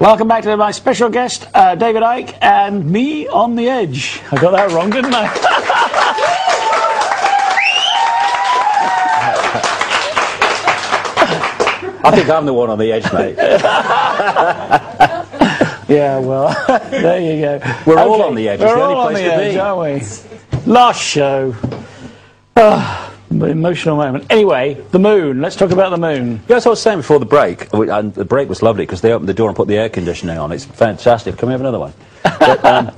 Welcome back to my special guest, David Icke, and me on the edge. I got that wrong, didn't I? I think I'm the one on the edge, mate. Yeah, well, there you go. We're all on the edge. It's We're the all on only the place edge, to aren't we? Last show. Emotional moment. Anyway, the moon. Let's talk about the moon. Yes, I was saying before the break, and the break was lovely because they opened the door and put the air conditioning on. It's fantastic. Can we have another one? But,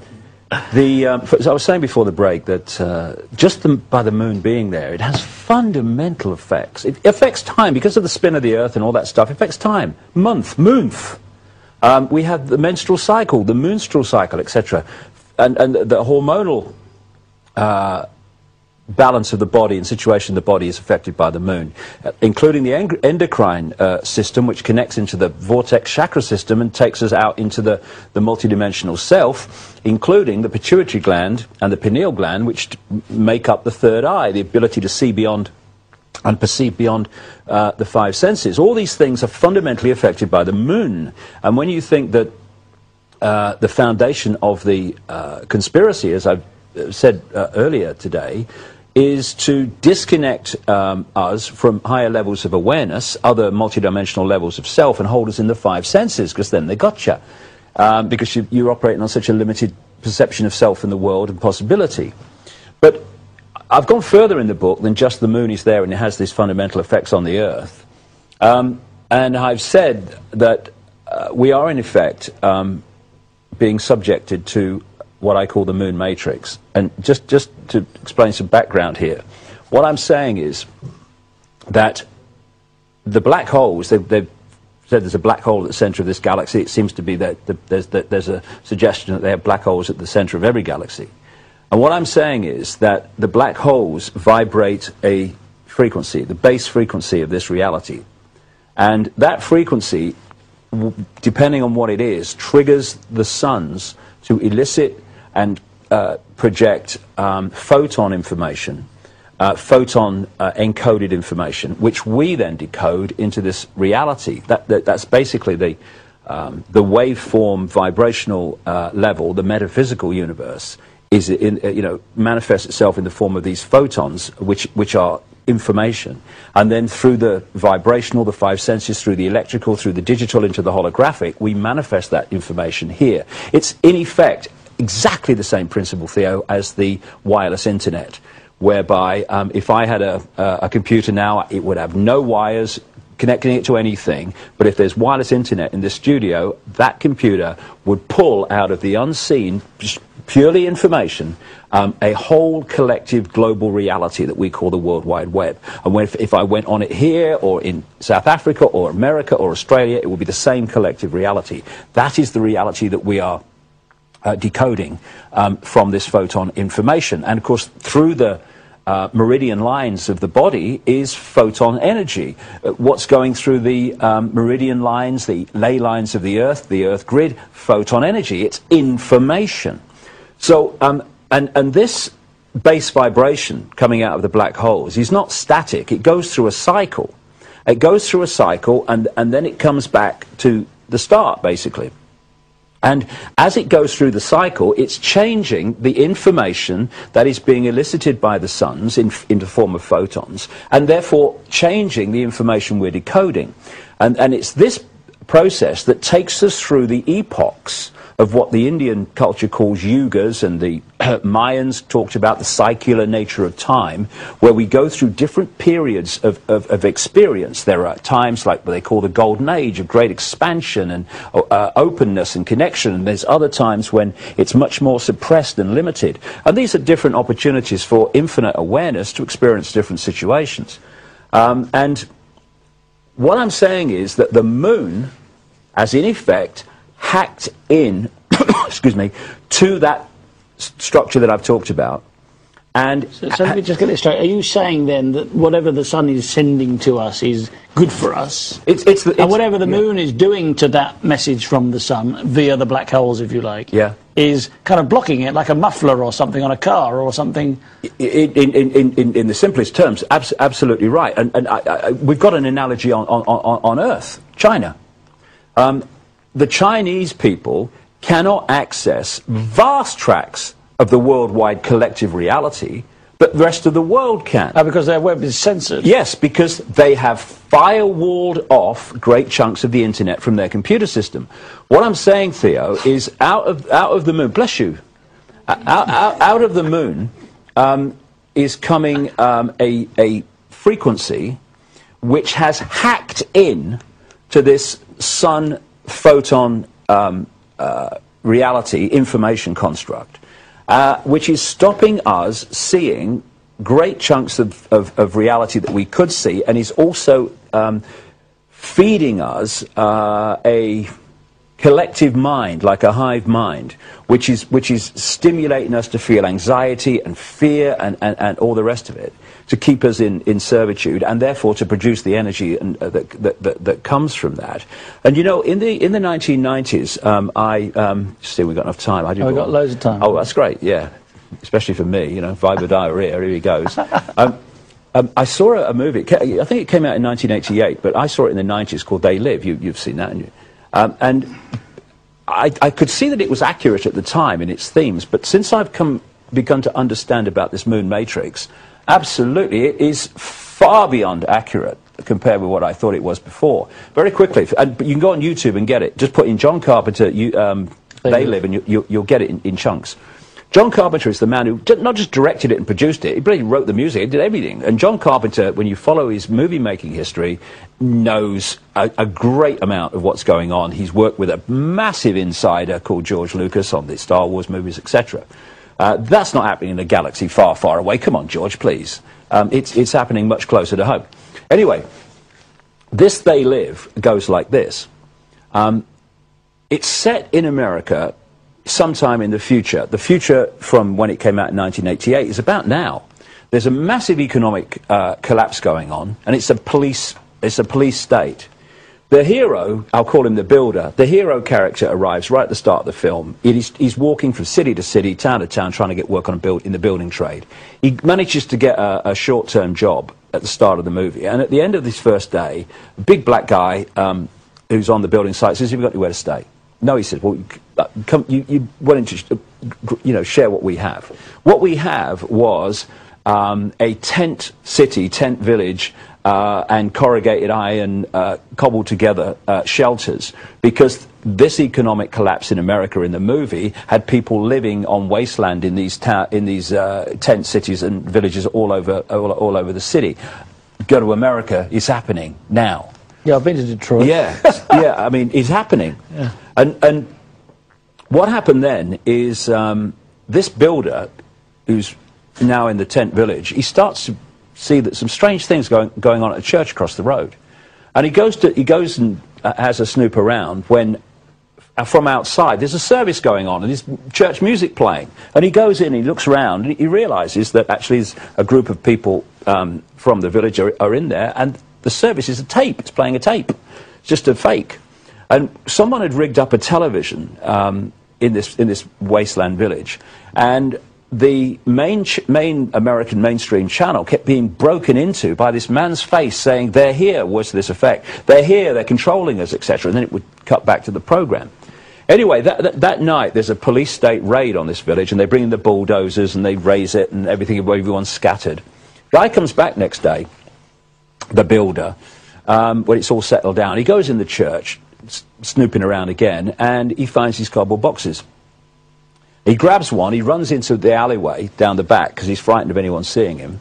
so I was saying before the break that by the moon being there, it has fundamental effects. It affects time because of the spin of the Earth and all that stuff. It affects time, month. We have the menstrual cycle, the moonstrual cycle, etc., and the hormonal balance of the body and situation of the body is affected by the moon, including the endocrine system, which connects into the vortex chakra system and takes us out into the multidimensional self, including the pituitary gland and the pineal gland, which make up the third eye, the ability to see beyond and perceive beyond the five senses. All these things are fundamentally affected by the moon. And when you think that the foundation of the conspiracy, as I've said earlier today, is to disconnect us from higher levels of awareness, other multidimensional levels of self, and hold us in the five senses, because then they gotcha. Because you're operating on such a limited perception of self in the world and possibility. But I've gone further in the book than just the moon is there and it has these fundamental effects on the Earth. And I've said that we are, in effect, being subjected to what I call the moon matrix. And just to explain some background here, what I'm saying is that the black holes, they've said there's a black hole at the center of this galaxy. It seems to be that there's a suggestion that they have black holes at the center of every galaxy. And what I'm saying is that the black holes vibrate a frequency, the base frequency of this reality. And that frequency, depending on what it is, triggers the suns to elicit and project photon information, photon encoded information, which we then decode into this reality. That's basically the waveform vibrational level, the metaphysical universe, is manifests itself in the form of these photons, which are information, and then through the vibrational, the five senses, through the electrical, through the digital, into the holographic, we manifest that information here. It's in effect exactly the same principle, Theo, as the wireless internet, whereby if I had a computer now, it would have no wires connecting it to anything, but if there's wireless internet in this studio, that computer would pull out of the unseen, just purely information, a whole collective global reality that we call the World Wide Web. And if I went on it here, or in South Africa, or America, or Australia, it would be the same collective reality. That is the reality that we are decoding from this photon information. And of course, through the meridian lines of the body is photon energy. What's going through the meridian lines, the ley lines of the Earth grid? Photon energy. It's information. So, and this base vibration coming out of the black holes is not static. It goes through a cycle. It goes through a cycle, and then it comes back to the start, basically. And as it goes through the cycle, it's changing the information that is being elicited by the suns in the form of photons, and therefore changing the information we're decoding. And it's this process that takes us through the epochs of what the Indian culture calls yugas, and the Mayans talked about the cyclic nature of time, where we go through different periods of experience. There are times like what they call the golden age of great expansion and openness and connection, and there's other times when it's much more suppressed and limited. And these are different opportunities for infinite awareness to experience different situations. And what I'm saying is that the moon, as in effect, hacked in, excuse me, to that structure that I've talked about. And so let me just get this straight. Are you saying then that whatever the sun is sending to us is good for us? And whatever the moon is doing to that message from the sun via the black holes, if you like, is kind of blocking it, like a muffler or something on a car or something? In the simplest terms, absolutely right. And we've got an analogy on Earth, China. the Chinese people cannot access vast tracts of the worldwide collective reality, but the rest of the world can. Because their web is censored? Yes, because they have firewalled off great chunks of the internet from their computer system. What I'm saying, Theo, is out of the moon, bless you, out of the moon is coming a frequency which has hacked in to this sun photon reality information construct, which is stopping us seeing great chunks of reality that we could see, and is also feeding us a collective mind, like a hive mind, which is stimulating us to feel anxiety and fear and all the rest of it, to keep us in servitude, and therefore to produce the energy that comes from that. And you know, in the 1990s, still we've got enough time. We've got loads of time. Oh, that's great. Yeah, especially for me. You know, Viber diarrhea. Here he goes. I saw a movie. I think it came out in 1988, but I saw it in the 90s, called They Live. You've seen that, haven't you? And I could see that it was accurate at the time in its themes, but since I've begun to understand about this moon matrix, absolutely, it is far beyond accurate compared with what I thought it was before. Very quickly, and you can go on YouTube and get it. Just put in John Carpenter, They Live, and you'll get it in chunks. John Carpenter is the man who not just directed it and produced it, he really wrote the music, he did everything. And John Carpenter, when you follow his movie-making history, knows a great amount of what's going on. He's worked with a massive insider called George Lucas on the Star Wars movies, etc. That's not happening in a galaxy far, far away. Come on, George, please. It's happening much closer to home. Anyway, this They Live goes like this. It's set in America sometime in the future. The future from when it came out in 1988 is about now. There's a massive economic collapse going on, and it's a police state. The hero, I'll call him the builder, the hero character arrives right at the start of the film. He's walking from city to city, town to town, trying to get work in the building trade. He manages to get a short-term job at the start of the movie, and at the end of this first day, a big black guy who's on the building site says, "Have you got anywhere to stay?" No, he said, "Well, you wanted to, share what we have." What we have was a tent city, tent village, and corrugated iron, cobbled together shelters, because this economic collapse in America in the movie had people living on wasteland in these tent cities and villages all over the city. Go to America, it's happening now. Yeah, I've been to Detroit. Yeah, yeah. I mean, it's happening. Yeah. And what happened then is this builder, who's now in the tent village, he starts to see that some strange things going on at a church across the road, and he goes and has a snoop around when from outside there's a service going on and there's church music playing, and he goes in, he looks around, and he realizes that actually there's a group of people from the village are in there, and the service is a tape. It's playing a tape. It's just a fake. And someone had rigged up a television in this wasteland village, and the main American mainstream channel kept being broken into by this man's face saying, "They're here," was to this effect. "They're here, they're controlling us," etc. And then it would cut back to the program. Anyway, that night there's a police state raid on this village, and they bring in the bulldozers and they raise it and everyone's scattered. Guy comes back next day, the builder, when it's all settled down. He goes in the church, snooping around again, and he finds these cardboard boxes. He grabs one, he runs into the alleyway down the back because he's frightened of anyone seeing him,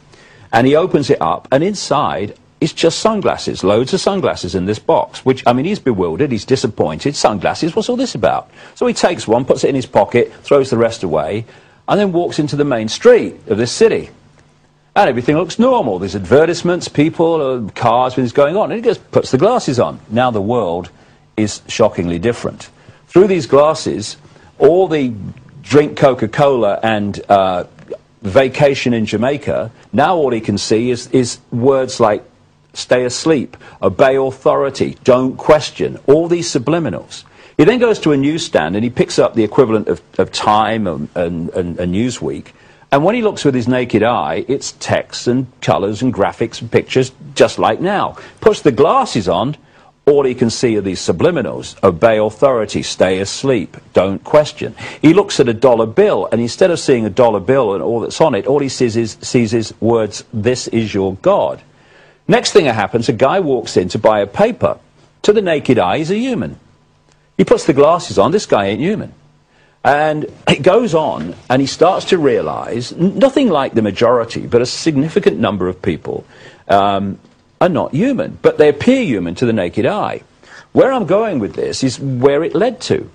and he opens it up, and inside is just sunglasses, loads of sunglasses in this box, which, I mean, he's bewildered, he's disappointed. Sunglasses, what's all this about? So he takes one, puts it in his pocket, throws the rest away, and then walks into the main street of this city. And everything looks normal. There's advertisements, people, cars, things going on, and he just puts the glasses on. Now the world is shockingly different. Through these glasses, all the drink Coca-Cola and vacation in Jamaica, now all he can see is words like stay asleep, obey authority, don't question, all these subliminals. He then goes to a newsstand and he picks up the equivalent of Time and Newsweek, and when he looks with his naked eye, it's text and colours and graphics and pictures just like now. Puts the glasses on, all he can see are these subliminals: obey authority, stay asleep, don't question. He looks at a dollar bill, and instead of seeing a dollar bill and all that's on it, all he sees is words, "This is your God." Next thing that happens, a guy walks in to buy a paper. To the naked eye, he's a human. He puts the glasses on, this guy ain't human. And it goes on, and he starts to realize, nothing like the majority, but a significant number of people are not human, but they appear human to the naked eye. Where I'm going with this is where it led to.